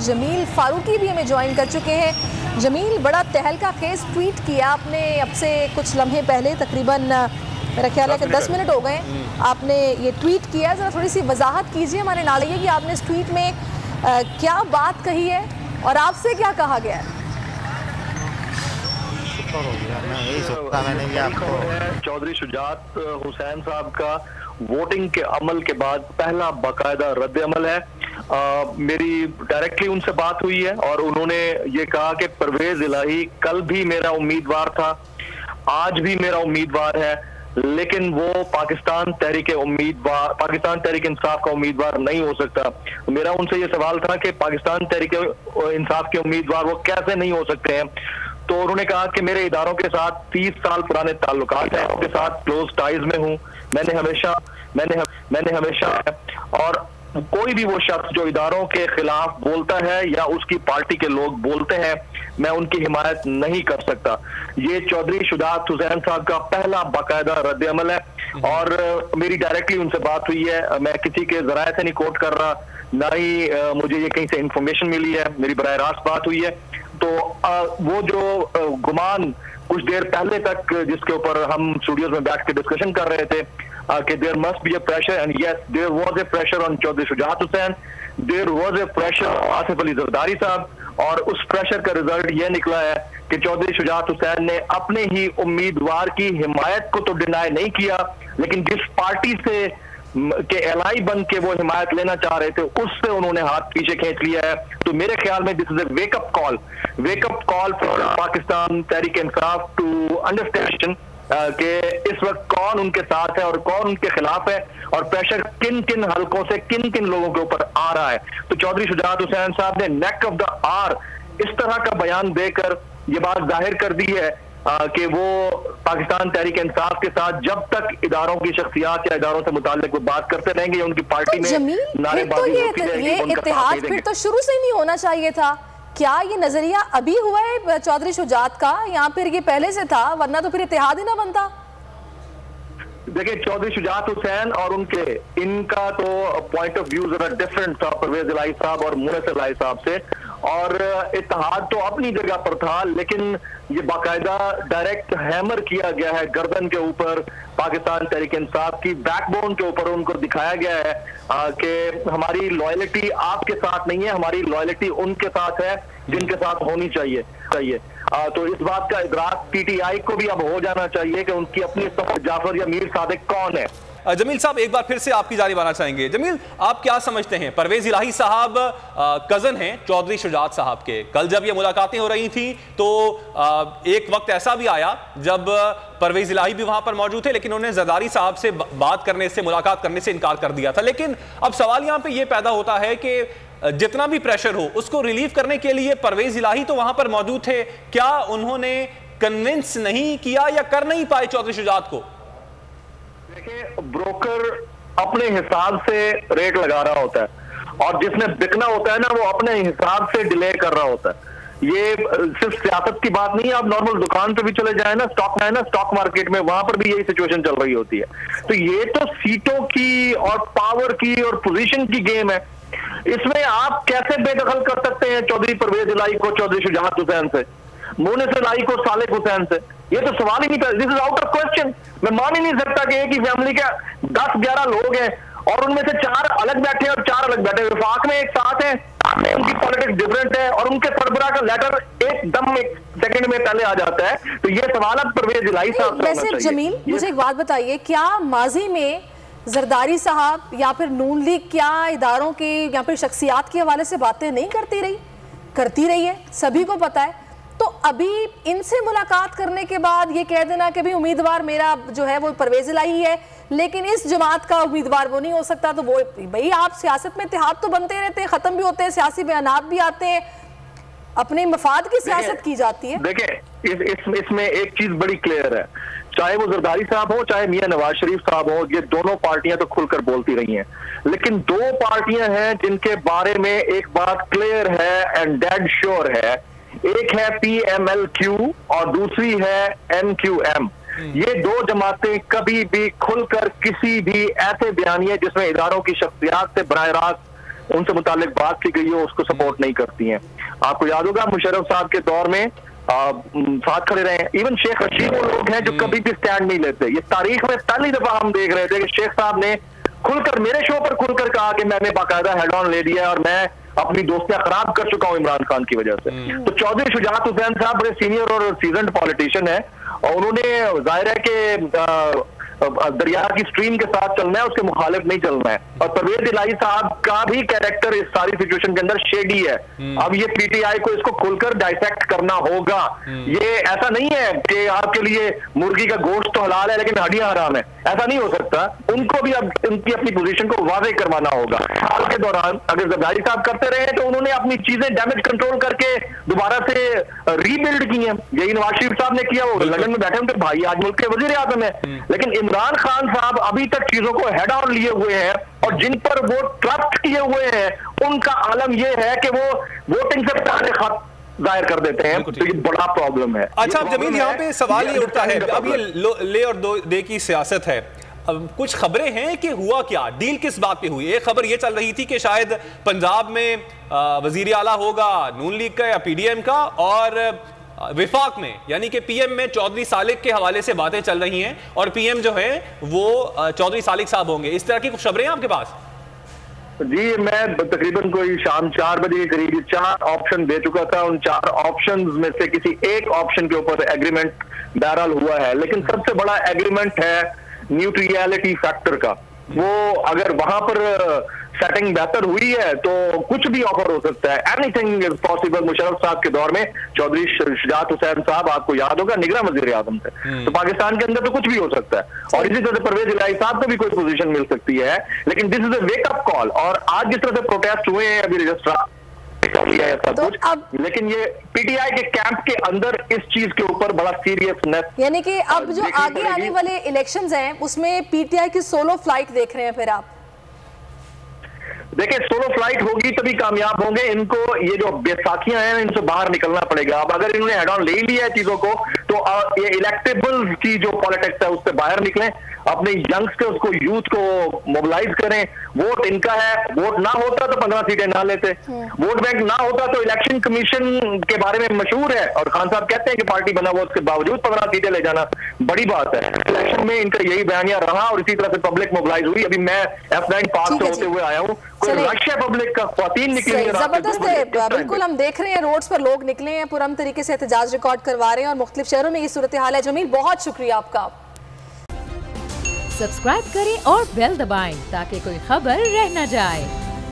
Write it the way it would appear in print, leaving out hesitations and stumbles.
जमील फारूकी भी हमें ज्वाइन कर चुके हैं। जमील, बड़ा तहलका खेज ट्वीट किया आपने अब से कुछ लम्हे पहले, तकरीबन मेरा ख्याल है कि 10 मिनट हो गए आपने ये ट्वीट किया। ज़रा थोड़ी सी वजाहत कीजिए हमारे नाज़रीन कि आपने इस ट्वीट में क्या बात कही है और आपसे क्या कहा गया है। चौधरी शुजात हुसैन साहब का वोटिंग के अमल के बाद पहला बाकायदा रद्द अमल है। मेरी डायरेक्टली उनसे बात हुई है और उन्होंने ये कहा कि परवेज इलाही कल भी मेरा उम्मीदवार था, आज भी मेरा उम्मीदवार है, लेकिन वो पाकिस्तान तहरीक इंसाफ का उम्मीदवार नहीं हो सकता। मेरा उनसे ये सवाल था कि पाकिस्तान तहरीक इंसाफ के उम्मीदवार वो कैसे नहीं हो सकते हैं। तो उन्होंने कहा कि मेरे इदारों के साथ 30 साल पुराने ताल्लुकात हैं, उनके साथ क्लोज टाइज में हूँ। मैंने हमेशा और कोई भी वो शख्स जो इदारों के खिलाफ बोलता है या उसकी पार्टी के लोग बोलते हैं, मैं उनकी हिमायत नहीं कर सकता। ये चौधरी शुजात हुसैन साहब का पहला बाकायदा रद्द अमल है और मेरी डायरेक्टली उनसे बात हुई है। मैं किसी के जराये से नहीं कोट कर रहा, ना ही मुझे ये कहीं से इंफॉर्मेशन मिली है, मेरी बराह रास्त बात हुई है। तो वो जो गुमान कुछ देर पहले तक जिसके ऊपर हम स्टूडियोज में बैठ के डिस्कशन कर रहे थे कि there must be a pressure, and yes there was a pressure on Chaudhry Shujaat Hussain, there was a pressure on Asif Ali Zardari sahab, और उस प्रेशर का रिजल्ट ये निकला है कि चौधरी शुजात हुसैन ने अपने ही उम्मीदवार की हिमायत को तो डिनाई नहीं किया, लेकिन जिस पार्टी से के एलाई बन के वो हिमायत लेना चाह रहे थे उससे उन्होंने हाथ पीछे खींच लिया है। तो मेरे ख्याल में this is a wake up call for Pakistan Tehreek Insaf to understand कि इस वक्त कौन उनके साथ है और कौन उनके खिलाफ है और प्रेशर किन किन हलकों से किन किन लोगों के ऊपर आ रहा है। तो चौधरी शुजात हुसैन साहब ने नेक ऑफ द आर इस तरह का बयान देकर ये बात जाहिर कर दी है कि वो पाकिस्तान तहरीक इंसाफ के साथ जब तक इदारों की शख्सियात या इदारों से मुताल्लिक वो बात करते रहेंगे, उनकी पार्टी में नारेबाजी होती रहेगी, ये इत्तेहाद फिर तो शुरू से ही नहीं होना चाहिए था। क्या ये नजरिया अभी हुआ है चौधरी शुजात का या फिर ये पहले से था, वरना तो फिर इत्तेहाद ही ना बनता। देखिए, चौधरी शुजात हुसैन और इनका तो पॉइंट ऑफ व्यू जरा डिफरेंट था परवेज इलाही साहब और मुनस्सिर इलाही साहब से, और इत्तेहाद तो अपनी जगह पर था, लेकिन ये बाकायदा डायरेक्ट हैमर किया गया है गर्दन के ऊपर पाकिस्तान तहरीक इंसाफ की बैकबोन के ऊपर। उनको दिखाया गया है कि हमारी लॉयल्टी आपके साथ नहीं है, हमारी लॉयल्टी उनके साथ है जिनके साथ होनी चाहिए। तो इस बात का इदराक पीटीआई को भी अब हो जाना चाहिए कि उनकी अपनी जाफर या मीर सादिक कौन है। जमील साहब, एक बार फिर से आपकी जानिब आना चाहेंगे। जमील, आप क्या समझते हैं, परवेज इलाही साहब कजन हैं चौधरी शुजात साहब के। कल जब ये मुलाकातें हो रही थी तो एक वक्त ऐसा भी आया जब परवेज इलाही भी वहां पर मौजूद थे, लेकिन उन्होंने जरदारी साहब से बात करने से, मुलाकात करने से इनकार कर दिया था। लेकिन अब सवाल यहां पर यह पैदा होता है कि जितना भी प्रेशर हो उसको रिलीव करने के लिए परवेज इलाही तो वहां पर मौजूद थे, क्या उन्होंने कन्विंस नहीं किया या कर नहीं पाए चौधरी शुजात को? देखिए, ब्रोकर अपने हिसाब से रेट लगा रहा होता है और जिसने बिकना होता है ना, वो अपने हिसाब से डिले कर रहा होता है। ये सिर्फ सियासत की बात नहीं है, आप नॉर्मल दुकान पे भी चले जाए ना, स्टॉक मार्केट में, वहां पर भी यही सिचुएशन चल रही होती है। तो ये तो सीटों की और पावर की और पोजीशन की गेम है। इसमें आप कैसे बेदखल कर सकते हैं चौधरी परवेज इलाही को चौधरी शुजात हुसैन से, मुनस्सिर इलाही को सालिक हुसैन से? ये तो सवाल ही नहीं पैदा, this is out of question. मैं मान ही नहीं सकता कि एक ही फैमिली के 10-11 लोग हैं और उनमें से 4 अलग बैठे और 4 अलग बैठे, वफाक में एक साथ हैं, उनकी पॉलिटिक्स डिफरेंट है और उनके सरबराह का लेटर एकदम एक सेकंड में पहले आ जाता है। तो ये सवाल अब परवेज इलाही साहब से होना चाहिए। जमील, मुझे एक बात बताइए, क्या माजी में जरदारी साहब या फिर नून लीग क्या इदारों की या फिर शख्सियात के हवाले से बातें नहीं करती रही है? सभी को पता है। तो अभी इनसे मुलाकात करने के बाद ये कह देना कि भाई उम्मीदवार मेरा जो है वो परवेज इलाही है, लेकिन इस जमात का उम्मीदवार वो नहीं हो सकता, तो वो भाई आप सियासत में इत्तेहाद तो बनते रहते हैं, खत्म भी होते हैं, सियासी बयानात भी आते हैं, अपने मफाद की सियासत की जाती है। देखिए, इसमें एक चीज बड़ी क्लियर है, चाहे वो जरदारी साहब हो चाहे मियां नवाज शरीफ साहब हो, ये दोनों पार्टियां तो खुलकर बोलती रही हैं, लेकिन 2 पार्टियां हैं जिनके बारे में एक बात क्लियर है एंड डेड श्योर है। एक है PMLQ और दूसरी है MQM। ये 2 जमातें कभी भी खुलकर किसी भी ऐसे बयानिए जिसमें इदारों की शख्सियात से बराह रास्त उनसे मुतालिक बात की गई हो उसको सपोर्ट नहीं करती हैं। आपको याद होगा मुशर्रफ साहब के दौर में साथ खड़े रहे। इवन शेख रशीद वो लोग हैं जो कभी भी स्टैंड नहीं लेते। ये तारीख में पहली दफा हम देख रहे थे कि शेख साहब ने खुलकर मेरे शो पर खुलकर कहा कि मैंने बाकायदा हेड ऑन ले लिया और मैं अपनी दोस्तियां खराब कर चुका हूं इमरान खान की वजह से। तो चौधरी शुजात हुसैन साहब बड़े सीनियर और सीजन्ड पॉलिटिशियन है और उन्होंने जाहिर है कि दरिया की स्ट्रीम के साथ चलना है, उसके मुखालिफ नहीं चलना है। और परवेज इलाही साहब का भी कैरेक्टर इस सारी सिचुएशन के अंदर शेडी है। अब ये पीटीआई को इसको खुलकर डाइसेक्ट करना होगा। ये ऐसा नहीं है कि आपके लिए मुर्गी का गोश्त तो हलाल है लेकिन हड्डियां हराम है, ऐसा नहीं हो सकता। उनको भी अब उनकी अपनी पोजीशन को वाज़ेह करवाना होगा। हाल के दौरान अगर जरदारी साहब करते रहे तो उन्होंने अपनी चीजें डैमेज कंट्रोल करके दोबारा से रीबिल्ड की हैं। यही नवाज शरीफ साहब ने किया, वो लंदन में बैठे उनके भाई आज मुल्क के वजीर आजम है। लेकिन इमरान खान साहब अभी तक चीजों को हेड ऑन लिए हुए हैं और जिन पर वो ट्रस्ट किए हुए हैं उनका आलम यह है कि वो वोटिंग से पहले खत जाहिर कर देते हैं। तो ये बड़ा प्रॉब्लम है। अच्छा, अब जमील यहाँ पे सवाल ये उठता है, अब ये ले और दे की सियासत है। अब कुछ खबरें हैं कि हुआ क्या, डील किस बात पे हुई। एक खबर ये चल रही थी कि शायद पंजाब में वजीर आला होगा नून लीग का या पीडीएम का, और विफाक में यानी कि पीएम में चौधरी सालिक के हवाले से बातें चल रही हैं और पीएम जो है वो चौधरी सालिक साहब होंगे। इस तरह की कुछ खबरें हैं आपके पास? जी, मैं तकरीबन कोई शाम 4 बजे के करीब 4 ऑप्शन दे चुका था। उन 4 ऑप्शन में से किसी एक ऑप्शन के ऊपर एग्रीमेंट बहरहाल हुआ है, लेकिन सबसे बड़ा एग्रीमेंट है न्यूट्रियलिटी फैक्टर का। वो अगर वहां पर सेटिंग बेहतर हुई है तो कुछ भी ऑफर हो सकता है। Anything is possible. मुशर्रफ साहब के दौर में चौधरी शुजात हुसैन साहब, आपको याद होगा, निगरान वजीर आजम थे, तो पाकिस्तान के अंदर तो कुछ भी हो सकता है। और इसी तरह से परवेज इलाही साहब को भी कोई पोजीशन मिल सकती है। लेकिन this is a wake up call. और आज जिस तरह से प्रोटेस्ट हुए हैं अभी रजिस्ट्रार तो अब, लेकिन ये पीटीआई के कैंप के अंदर इस चीज के ऊपर बड़ा सीरियसनेस, यानी कि अब जो आगे आने वाले इलेक्शंस हैं उसमें पीटीआई की सोलो फ्लाइट देख रहे हैं फिर आप? देखिए, सोलो फ्लाइट होगी तभी कामयाब होंगे। इनको ये जो बेसाखियां हैं इनसे बाहर निकलना पड़ेगा। अब अगर इन्होंने हेड ऑन ले लिया है चीजों को तो ये इलेक्टेबल की जो पॉलिटिक्स है उससे बाहर निकलें, अपने यंगस्टर्स को, यूथ को मोबिलाइज करें। वोट इनका है, वोट ना होता तो 15 सीटें ना लेते, वोट बैंक ना होता तो इलेक्शन कमीशन के बारे में मशहूर है और खान साहब कहते हैं कि पार्टी बना हुआ उसके बावजूद 15 सीटें ले जाना बड़ी बात है। इलेक्शन में इनका यही बयानिया रहा और इसी तरह से पब्लिक मोबिलाइज हुई। अभी मैं F9 पार्क से होते हुए आया हूँ, कोई रशिया पब्लिक का ख्वातीन निकली, जबरदस्त है। बिल्कुल हम देख रहे हैं रोड्स पर लोग निकले हैं, पुरअमन तरीके से एहतजाज रिकॉर्ड करवा रहे हैं और मुख्तलिफ शहरों में ये सूरत हाल है। जमील, बहुत शुक्रिया आपका। सब्सक्राइब करें और बेल दबाएं ताकि कोई खबर रह न जाए।